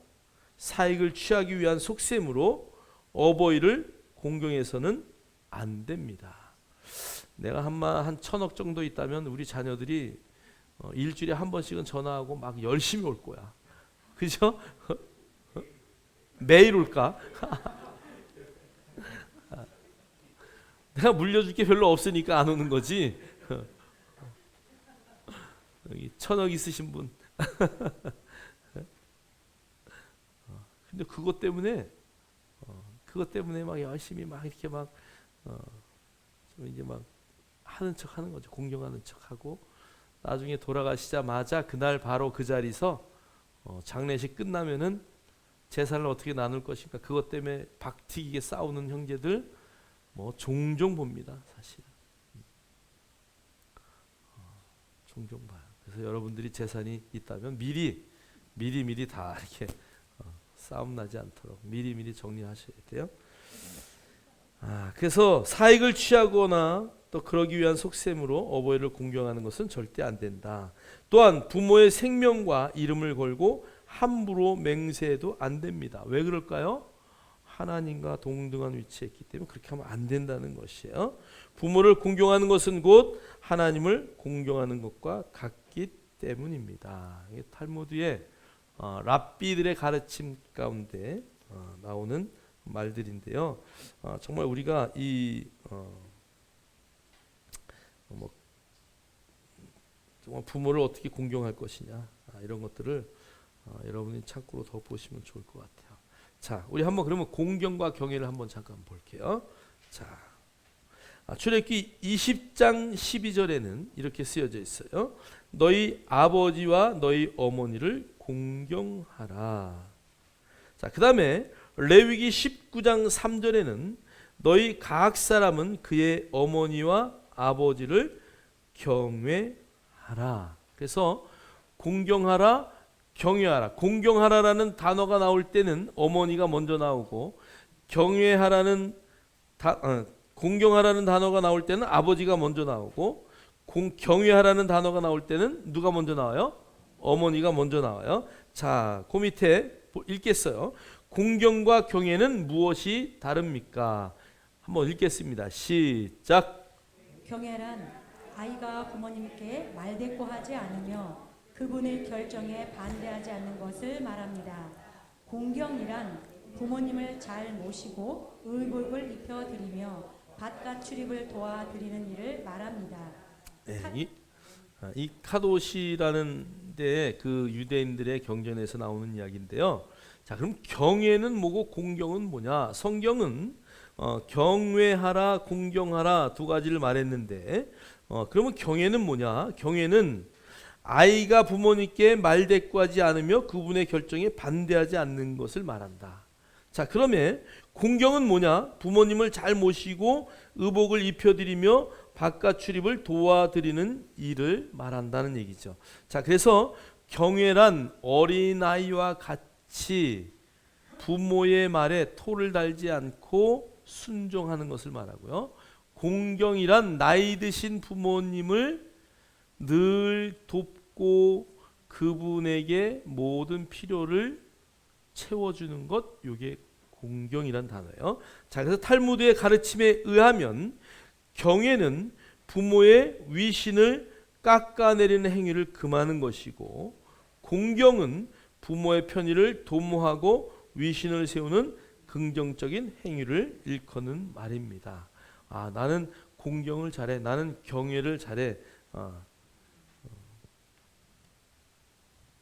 사익을 취하기 위한 속셈으로 어버이를 공경해서는 안 됩니다. 내가 한 1,000억 정도 있다면 우리 자녀들이 일주일에 한 번씩은 전화하고 막 열심히 올 거야. 그죠? 매일 올까? 내가 물려줄 게 별로 없으니까 안 오는 거지. 여기 1,000억 있으신 분. 근데 그것 때문에 막 열심히 막 이렇게 막 좀 이제 막 하는 척 하는 거죠. 공경하는 척 하고 나중에 돌아가시자마자 그날 바로 그 자리에서 장례식 끝나면은 재산을 어떻게 나눌 것인가, 그것 때문에 박튀기게 싸우는 형제들 뭐 종종 봅니다. 사실 종종 봐요. 그래서 여러분들이 재산이 있다면 미리 다 이렇게 싸움 나지 않도록 미리 정리하셔야 돼요. 그래서 사익을 취하거나 또 그러기 위한 속셈으로 어버이를 공경하는 것은 절대 안 된다. 또한 부모의 생명과 이름을 걸고 함부로 맹세해도 안 됩니다. 왜 그럴까요? 하나님과 동등한 위치에 있기 때문에 그렇게 하면 안 된다는 것이에요. 부모를 공경하는 것은 곧 하나님을 공경하는 것과 같기 때문입니다. 이게 탈무드의 랍비들의 가르침 가운데 나오는 말들인데요. 정말 우리가 이 정말 부모를 어떻게 공경할 것이냐, 이런 것들을 여러분이 참고로 더 보시면 좋을 것 같아요. 자, 우리 한번 그러면 공경과 경애를 한번 잠깐 볼게요. 자, 출애굽기 20장 12절에는 이렇게 쓰여져 있어요. 너희 아버지와 너희 어머니를 공경하라. 자, 그 다음에 레위기 19장 3절에는 너희 각 사람은 그의 어머니와 아버지를 경외하라. 그래서 공경하라, 경외하라. 공경하라라는 단어가 나올 때는 어머니가 먼저 나오고, 경외하라는 공경하라는 단어가 나올 때는 아버지가 먼저 나오고, 경외하라는 단어가 나올 때는 누가 먼저 나와요? 어머니가 먼저 나와요. 자, 그 밑에 읽겠어요. 공경과 경외는 무엇이 다릅니까? 한번 읽겠습니다. 시작. 경애란 아이가 부모님께 말대꾸하지 않으며 그분의 결정에 반대하지 않는 것을 말합니다. 공경이란 부모님을 잘 모시고 의복을 입혀드리며 밭과 출입을 도와드리는 일을 말합니다. 네, 이 카도시라는 데 그 유대인들의 경전에서 나오는 이야기인데요. 자, 그럼 경외는 뭐고 공경은 뭐냐? 성경은 경외하라, 공경하라 두 가지를 말했는데, 그러면 경외는 뭐냐? 경외는 아이가 부모님께 말대꾸하지 않으며 그분의 결정에 반대하지 않는 것을 말한다. 자, 그러면 공경은 뭐냐? 부모님을 잘 모시고 의복을 입혀드리며 바깥 출입을 도와드리는 일을 말한다는 얘기죠. 자, 그래서 경외란 어린아이와 같이 부모의 말에 토를 달지 않고 순종하는 것을 말하고요. 공경이란 나이 드신 부모님을 늘 돕고 그분에게 모든 필요를 채워주는 것, 이게 공경이란 단어예요. 자, 그래서 탈무드의 가르침에 의하면 경외는 부모의 위신을 깎아내리는 행위를 금하는 것이고, 공경은 부모의 편의를 도모하고 위신을 세우는 긍정적인 행위를 일컫는 말입니다. 나는 공경을 잘해, 나는 경외를 잘해.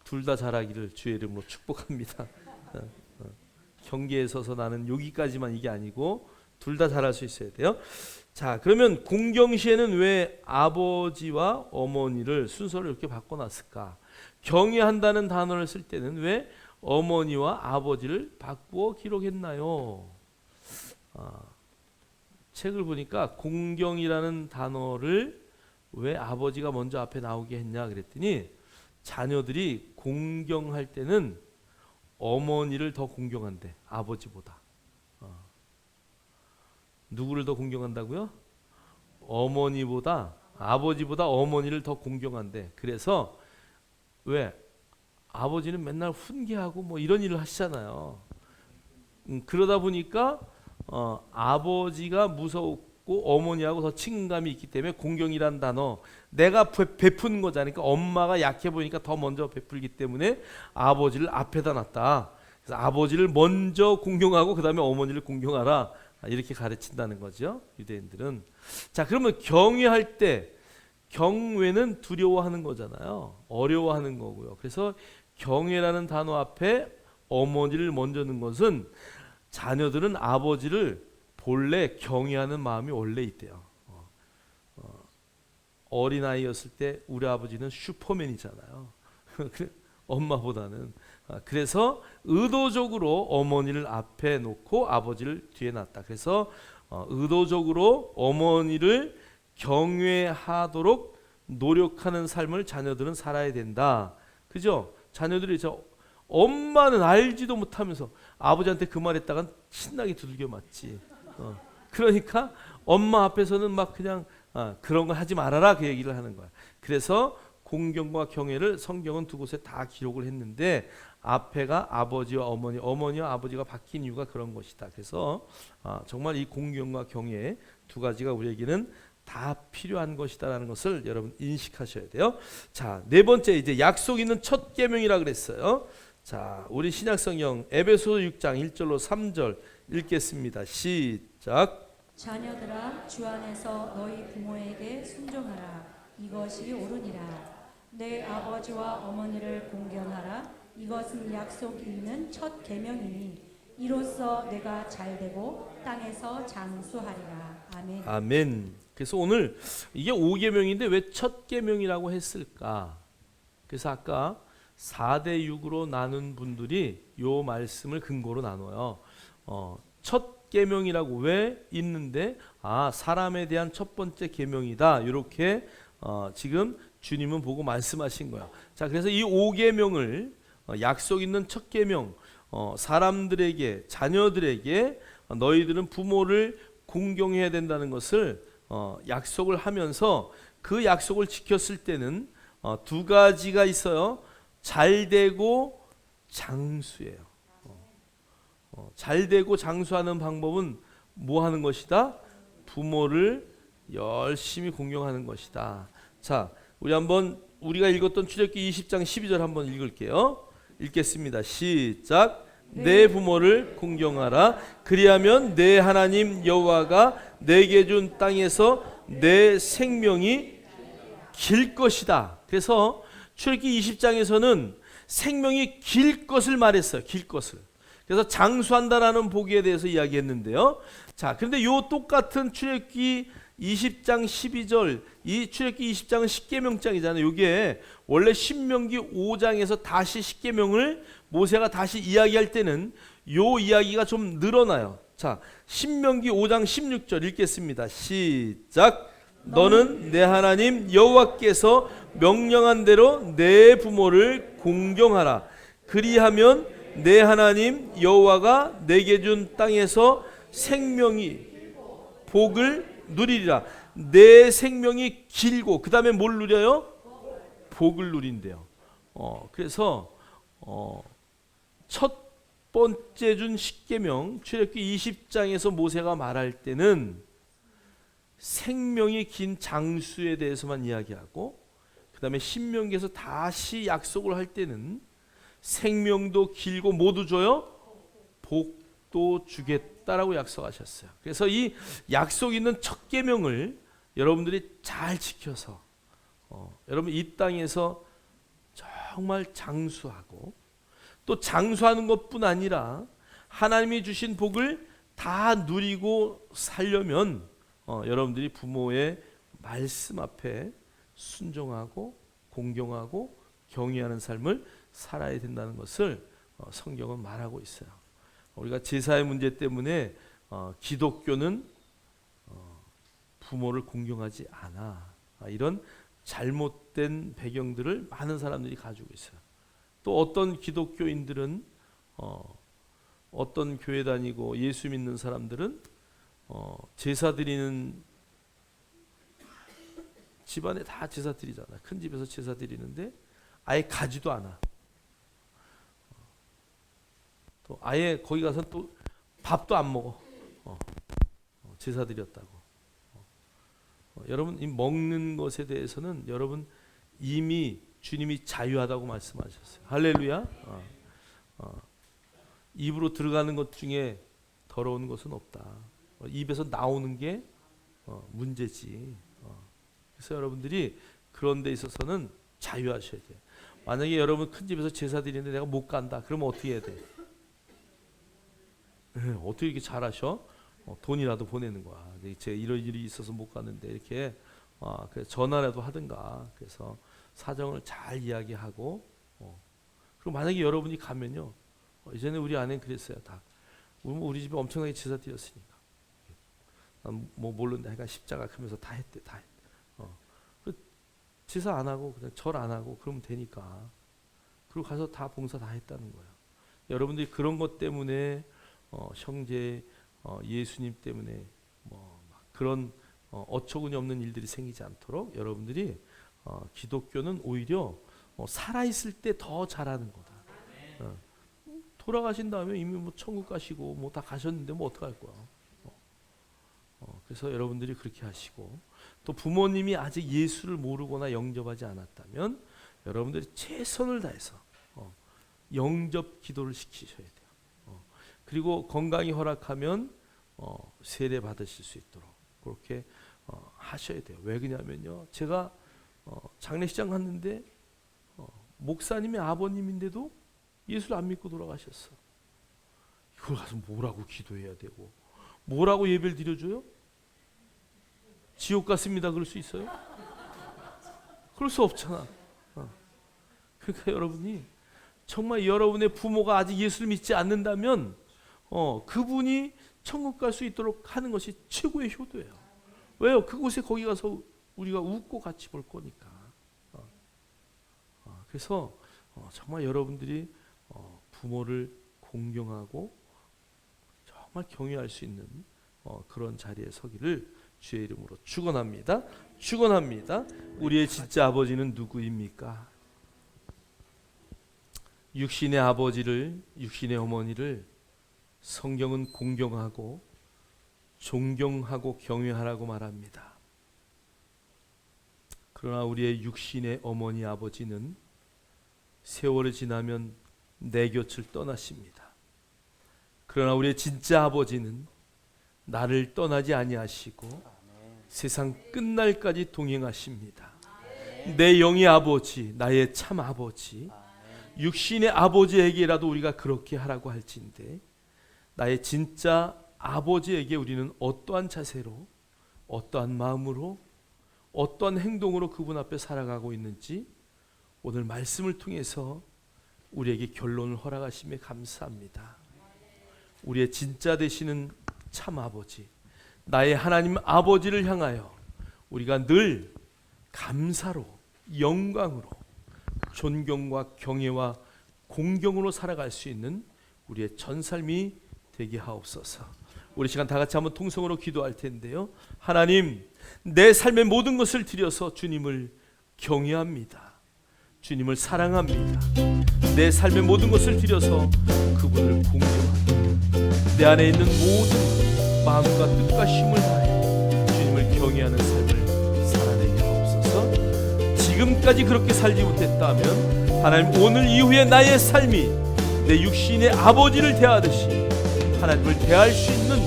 둘 다 잘하기를 주의 이름으로 축복합니다. 경계에 서서 나는 여기까지만, 이게 아니고 둘 다 잘할 수 있어야 돼요. 자, 그러면 공경 시에는 왜 아버지와 어머니를 순서를 이렇게 바꿔놨을까? 경외한다는 단어를 쓸 때는 왜 어머니와 아버지를 바꾸어 기록했나요? 책을 보니까 공경이라는 단어를 왜 아버지가 먼저 앞에 나오게 했냐 그랬더니 자녀들이 공경할 때는 어머니를 더 공경한대, 아버지보다. 누구를 더 공경한다고요? 어머니보다, 아버지보다 어머니를 더 공경한대. 그래서 왜 아버지는 맨날 훈계하고 뭐 이런 일을 하시잖아요. 그러다 보니까 아버지가 무섭고 어머니하고 더 친감이 있기 때문에 공경이란 단어, 내가 베푸는 거잖아요. 그러니까 엄마가 약해 보이니까 더 먼저 베풀기 때문에 아버지를 앞에다 놨다. 그래서 아버지를 먼저 공경하고 그 다음에 어머니를 공경하라, 이렇게 가르친다는 거죠, 유대인들은. 자, 그러면 경외할 때, 경외는 두려워하는 거잖아요. 어려워하는 거고요. 그래서 경외라는 단어 앞에 어머니를 먼저 넣은 것은 자녀들은 아버지를 본래 경외하는 마음이 원래 있대요. 어린아이였을 때 우리 아버지는 슈퍼맨이잖아요. 엄마보다는. 그래서 의도적으로 어머니를 앞에 놓고 아버지를 뒤에 놨다. 그래서 의도적으로 어머니를 경외하도록 노력하는 삶을 자녀들은 살아야 된다. 그죠? 자녀들이 엄마는 알지도 못하면서 아버지한테 그 말했다간 신나게 두들겨 맞지. 그러니까 엄마 앞에서는 막 그냥 그런 거 하지 말아라, 그 얘기를 하는 거야. 그래서 공경과 경외를 성경은 두 곳에 다 기록을 했는데 앞에가 아버지와 어머니, 어머니와 아버지가 바뀐 이유가 그런 것이다. 그래서 정말 이 공경과 경외 두 가지가 우리에게는 다 필요한 것이다라는 것을 여러분 인식하셔야 돼요. 자, 네 번째, 이제 약속 있는 첫 계명이라 그랬어요. 자, 우리 신약성경 에베소서 6장 1절로 3절 읽겠습니다. 시작. 자녀들아, 주 안에서 너희 부모에게 순종하라. 이것이 옳으니라. 내 아버지와 어머니를 공경하라. 이것은 약속이 있는 첫 계명이니 이로써 내가 잘되고 땅에서 장수하리라. 아멘. 아멘. 그래서 오늘 이게 5계명인데 왜 첫 계명이라고 했을까? 그래서 아까 4대 6으로 나눈 분들이 요 말씀을 근거로 나눠요. 첫 계명이라고 왜 있는데 사람에 대한 첫 번째 계명이다, 이렇게 지금 주님은 보고 말씀하신 거야. 자, 그래서 이 5계명을 약속 있는 첫 계명, 사람들에게, 자녀들에게 너희들은 부모를 공경해야 된다는 것을 약속을 하면서 그 약속을 지켰을 때는 두 가지가 있어요. 잘되고 장수예요. 잘되고 장수하는 방법은 뭐 하는 것이다? 부모를 열심히 공경하는 것이다. 자, 우리 한번 우리가 읽었던 출애굽기 20장 12절 한번 읽을게요. 읽겠습니다. 시작. 내 부모를 공경하라. 그리하면 내 하나님 여호와가 내게 준 땅에서 내 생명이 길 것이다. 그래서 출애굽기 20장에서는 생명이 길 것을 말했어요. 길 것을. 그래서 장수한다라는 복에 대해서 이야기했는데요. 자, 그런데 요 똑같은 출애굽기 20장 12절, 이 출애굽기 20장은 십계명장이잖아요. 이게 원래 신명기 5장에서 다시 십계명을 모세가 다시 이야기할 때는 요 이야기가 좀 늘어나요. 자, 신명기 5장 16절 읽겠습니다. 시작. 너는 내 하나님 여호와께서 명령한 대로 내 부모를 공경하라. 그리하면 내 하나님 여호와가 내게 준 땅에서 생명이 복을 누리리라. 내 생명이 길고 그 다음에 뭘 누려요? 복을 누린대요. 그래서 첫 번째 준 십계명 출애굽기 20장에서 모세가 말할 때는 생명이 긴 장수에 대해서만 이야기하고, 그 다음에 신명기에서 다시 약속을 할 때는 생명도 길고 모두 줘요? 복도 주겠다라고 약속하셨어요. 그래서 이 약속 있는 첫 계명을 여러분들이 잘 지켜서 여러분 이 땅에서 정말 장수하고, 또 장수하는 것뿐 아니라 하나님이 주신 복을 다 누리고 살려면 여러분들이 부모의 말씀 앞에 순종하고 공경하고 경외하는 삶을 살아야 된다는 것을 성경은 말하고 있어요. 우리가 제사의 문제 때문에 기독교는 부모를 공경하지 않아, 이런 잘못된 배경들을 많은 사람들이 가지고 있어요. 또 어떤 기독교인들은 어떤 교회 다니고 예수 믿는 사람들은 제사 드리는 집안에 다 제사 드리잖아. 큰 집에서 제사 드리는데 아예 가지도 않아. 또 아예 거기 가서 또 밥도 안 먹어. 제사 드렸다고. 여러분, 이 먹는 것에 대해서는 여러분 이미 주님이 자유하다고 말씀하셨어요. 할렐루야. 입으로 들어가는 것 중에 더러운 것은 없다. 입에서 나오는 게 문제지. 그래서 여러분들이 그런 데 있어서는 자유하셔야 돼요. 만약에 여러분 큰 집에서 제사 드리는데 내가 못 간다, 그러면 어떻게 해야 돼? 어떻게 이렇게 잘하셔? 돈이라도 보내는 거야. 제가 이런 일이 있어서 못 가는데 이렇게 그래서 전화라도 하든가. 그래서 사정을 잘 이야기하고 그리고 만약에 여러분이 가면요, 이전에 우리 아내는 그랬어요. 다 우리 집에 엄청나게 제사 드렸으니까 난 뭐 모르는데 하여간 십자가 크면서 다 했대. 제사 안 하고 그냥 절 안 하고 그러면 되니까. 그리고 가서 다 봉사 다 했다는 거예요. 여러분들이 그런 것 때문에 형제 예수님 때문에 막 그런 어처구니 없는 일들이 생기지 않도록 여러분들이 기독교는 오히려 살아있을 때 더 잘하는 거다. 돌아가신 다음에 이미 뭐 천국 가시고 뭐 다 가셨는데 뭐 어떡할 거야. 그래서 여러분들이 그렇게 하시고, 또 부모님이 아직 예수를 모르거나 영접하지 않았다면 여러분들이 최선을 다해서 영접 기도를 시키셔야 돼요. 그리고 건강이 허락하면 세례 받으실 수 있도록 그렇게 하셔야 돼요. 왜 그러냐면요, 제가 장례식장 갔는데 목사님의 아버님인데도 예수를 안 믿고 돌아가셨어. 이걸 가서 뭐라고 기도해야 되고 뭐라고 예배를 드려줘요? 지옥 갔습니다 그럴 수 있어요? 그럴 수 없잖아. 그러니까 여러분이 정말 여러분의 부모가 아직 예수를 믿지 않는다면 그분이 천국 갈 수 있도록 하는 것이 최고의 효도예요. 왜요? 그곳에 거기 가서 우리가 웃고 같이 볼 거니까. 그래서 정말 여러분들이 부모를 공경하고 정말 경외할 수 있는 그런 자리에 서기를 주의 이름으로 축원합니다. 축원합니다. 우리의 진짜 아버지는 누구입니까? 육신의 아버지를, 육신의 어머니를 성경은 공경하고 존경하고 경외하라고 말합니다. 그러나 우리의 육신의 어머니 아버지는 세월이 지나면 내 곁을 떠나십니다. 그러나 우리의 진짜 아버지는 나를 떠나지 아니하시고 세상 끝날까지 동행하십니다. 내 영의 아버지, 나의 참 아버지, 육신의 아버지에게라도 우리가 그렇게 하라고 할진대 나의 진짜 아버지에게 우리는 어떠한 자세로, 어떠한 마음으로, 어떠한 행동으로 그분 앞에 살아가고 있는지 오늘 말씀을 통해서 우리에게 결론을 허락하심에 감사합니다. 우리의 진짜 되시는 참 아버지, 나의 하나님 아버지를 향하여 우리가 늘 감사로, 영광으로, 존경과 경외와 공경으로 살아갈 수 있는 우리의 전삶이 되게 하옵소서. 우리 시간 다 같이 한번 통성으로 기도할 텐데요. 하나님, 내 삶의 모든 것을 드려서 주님을 경외합니다. 주님을 사랑합니다. 내 삶의 모든 것을 드려서 그분을 공경합니다. 내 안에 있는 모든 마음과 뜻과 힘을 다해 주님을 경외하는 삶을 살아내게 하옵소서. 지금까지 그렇게 살지 못했다면 하나님, 오늘 이후에 나의 삶이 내 육신의 아버지를 대하듯이 하나님을 대할 수 있는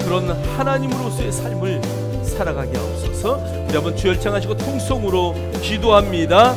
그런 하나님으로서의 삶을 살아가게 하옵소서. 우리 한번 주열창하시고 통성으로 기도합니다.